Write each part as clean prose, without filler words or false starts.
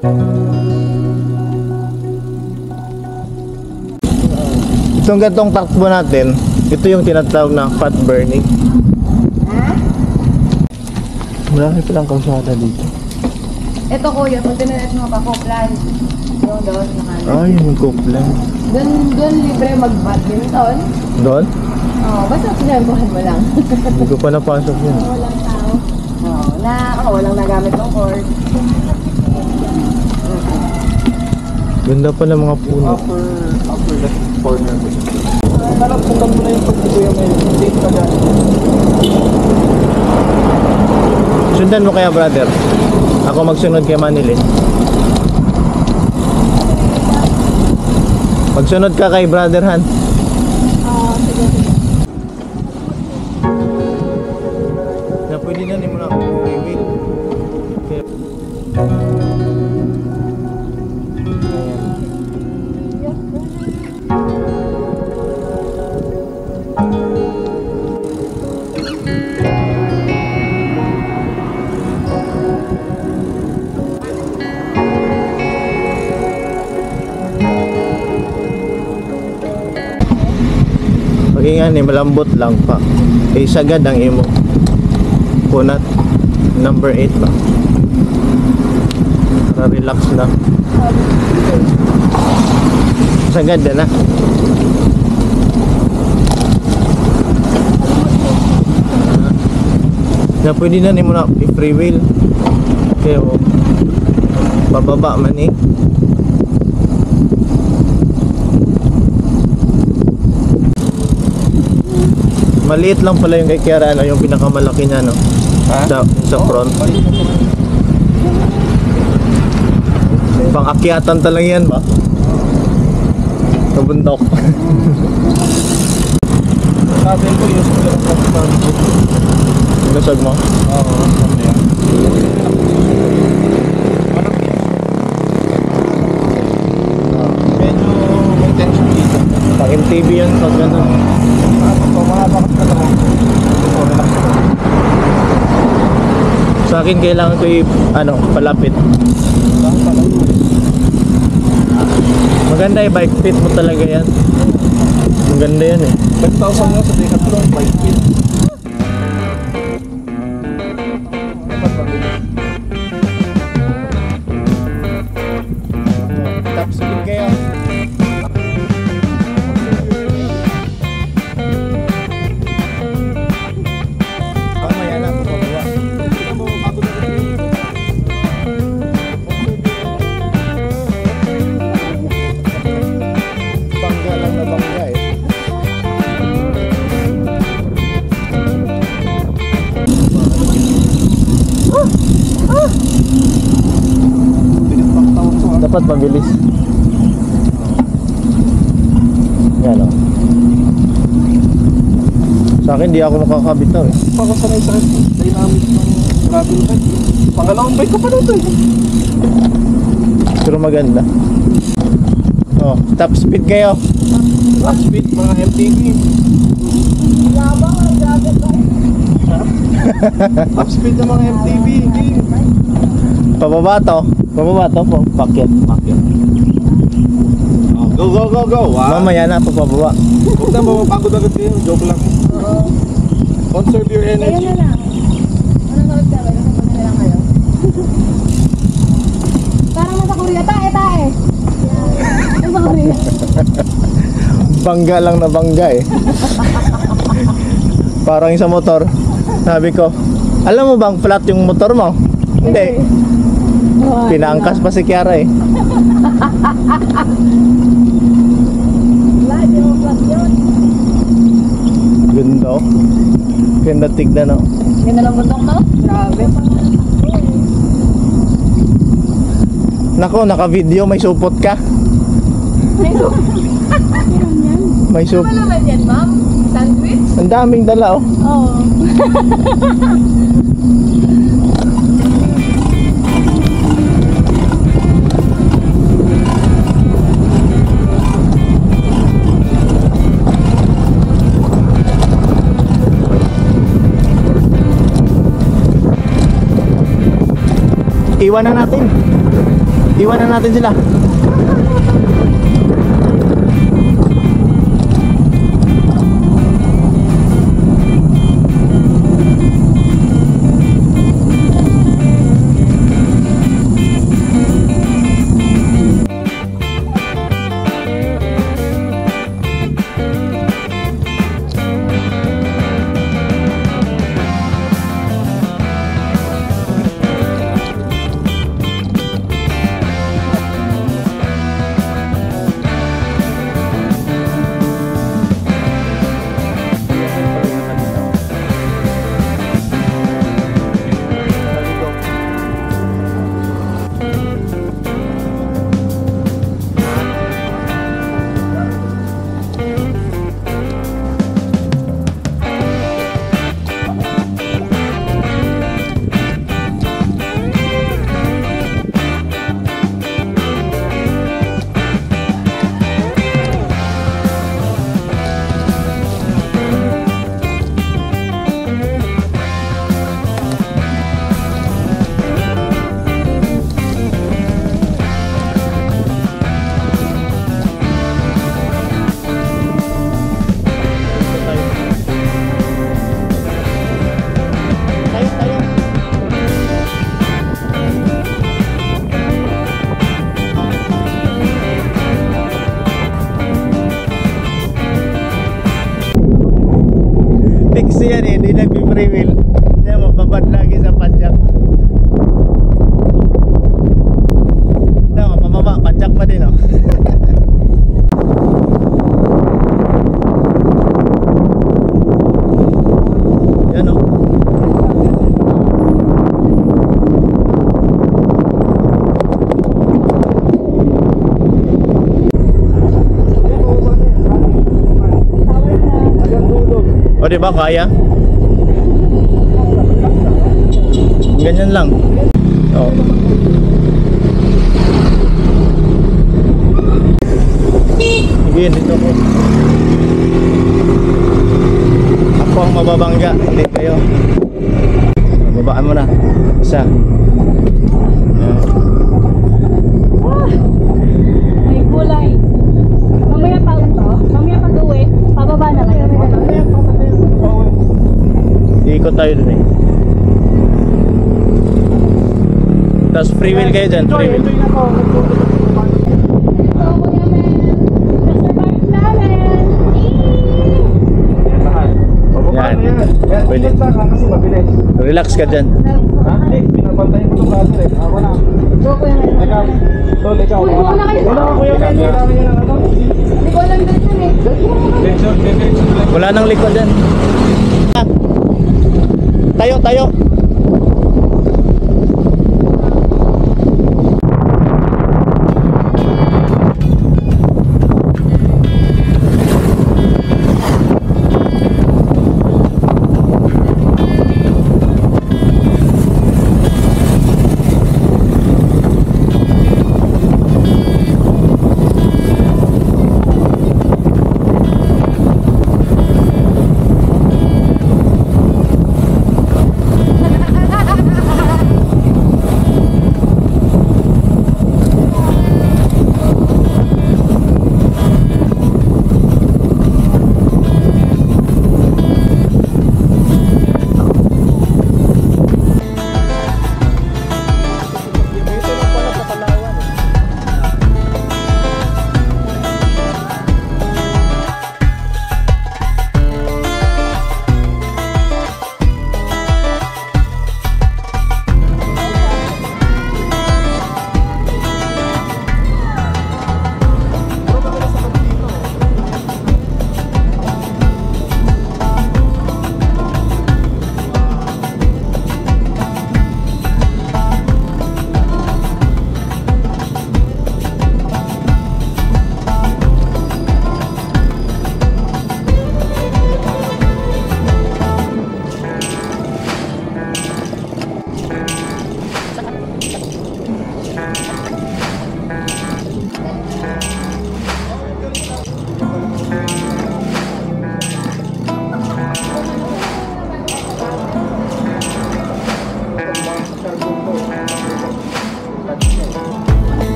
Itong gantong takbo natin, ito yung tinatawag na fat burning. Marami palang kalsada dito. Ito kuya, pag tinanet mo kakoplan. Doon, Ay, yung kuplan. Doon libre mag-badminton. Doon? Oo, basta sinabuhan mo lang. Hindi ko pa napasok yun. Walang tao. Oo, walang nagamit ng court. Ganda pa ng mga puno. Upper left corner. Parang sundan mo na yung pagkukuya mo yung date ka dyan. Sundan mo kaya, brother. Ako magsunod kay Manilin. Magsunod ka kay Brother Han. Sige. Na pwede na, hindi mo na ako i-wait. Kaya... Pag-ingan ni malambot lang pa. Eh sagad ang imo. Kunat number 8 ba. Para relax na. Sagad na. Na pwede na ni mo na i-free wheel. Kaya bababa man eh. Maliit lang pala yung kay Kiara, ano, yung pinakamalaki niya, no? Ha? Sa front. Pang-akyatan talaga yan ba? Sa bundok. Sabi ko yung Lusog mo? Oo, ano yan? Medyo may tension dito. Pang MTV yan pag gano'n. Pumabakit ka naman. Relax ka. Sa akin kailangan ko palapit. Maganda bike fit mo talaga yan. Maganda yan eh. 5,000 nga sa Decathlon, 5 feet. Top speed kayo. Mamaya na ako pababa. Bangga lang na bangga eh. Dapat mabilis. Yan o. Sa akin di ako makakabitaw eh. Ako sanay sa dynamic ng gravel bike. Pangalawang bike ko pa nito eh. Pero maganda. Oh, top speed kayo. Top speed, mga MTV. Top speed ng mga MTV. Pababa to. Pababa to po. Pakyat. Go, go, go, go. Mamaya na po pababa. Huwag na mapapagod agad kayo. Joke lang. Conserve your energy. Kayo na lang. Manonood ka ba? Manonood na lang kayo. Parang nasa Korea. Tae. Nasa Korea. Bangga lang na bangga eh. Parang sa motor. Sabi ko, alam mo bang flat yung motor mo? Hindi. Pinaangkas pa si Kiara eh. Wala, di mo flat yun. Ganda oh. Ganda tignan oh. Ganda ng bundok to? Grabe. Nako, naka-video, may supot ka. May Ano supot. naman yan, ma'am? Sandwich? Ang daming dala oh. Oo. Iwan na natin. Iwanan natin sila. Fix yan eh, hindi nag-free wheel. Kaya mababad lagi sa padjak. No, mababa, padjak pa din oh. Yan oh. O diba kaya? Ganyan lang. Oh. Sige, dito ko. Ako ang mababangga, hindi kayo. Babaan mo na. Isa. Yan. May kulay. Mamaya pa to. Mamaya pag uwi, pababa na kayo. Iikot tayo dun eh. Tapos free wheel kayo dyan, free wheel. Yan. Pwede. Relax ka dyan. Pinapantayin ko itong brother eh. Ako na. Ikaw. Tol, ikaw. Wala na kayo. Wala ko yung kanya. Hindi ko alam ganyan eh. Wala nang likod dyan. Tayo, tayo.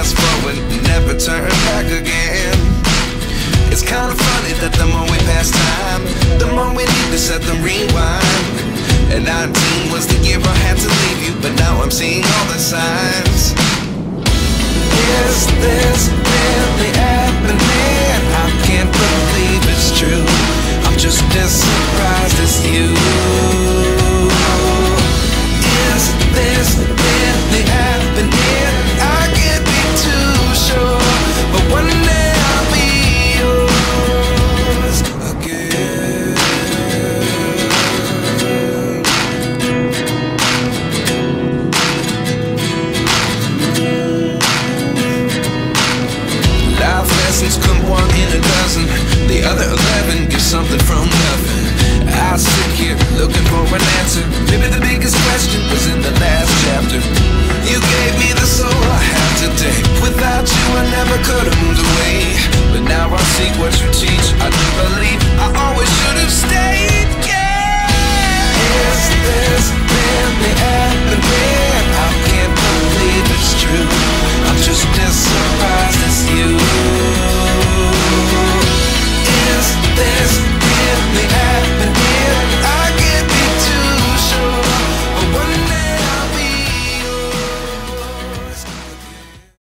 fast forward, never turn back again. It's kind of funny that the more we pass time, the more we need to set the rewind. And 19 was the year I had to leave you, but now I'm seeing all the signs.